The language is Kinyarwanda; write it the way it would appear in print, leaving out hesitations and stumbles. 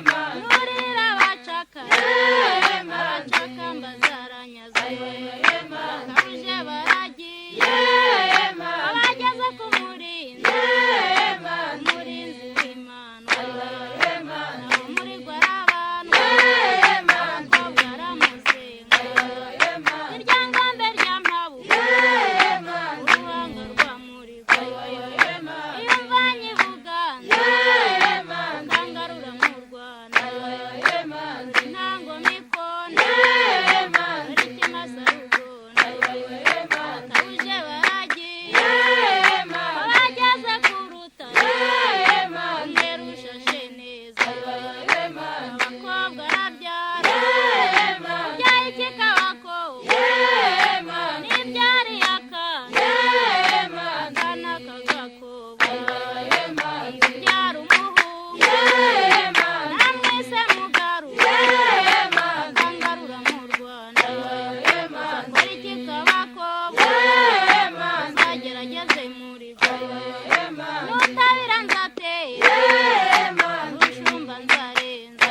nurira bacaka abacaka mbazaranyaze kabuje baragiye abageze ku murinzi umurinzi w'Imana naho muri gwarabantu abakobwa aramusenga irya ngombe rya mpabuka uruhanga rwa murigwa iyo mvanye i Buganda ndangarura mu Rwanda intango mikona ari ikimasa rugona kabuje baragiye abageze ku rutare umwe rushashe neza abakobwa arabyara byaye ikikabakobwa n'ibyariye akana akana k'agakobwa ibyara umuhungu namwise mugarura ndangarura mu Rwanda akora ikikabakobwa azagerageze muri nutabira nzatera urushumba nzarenza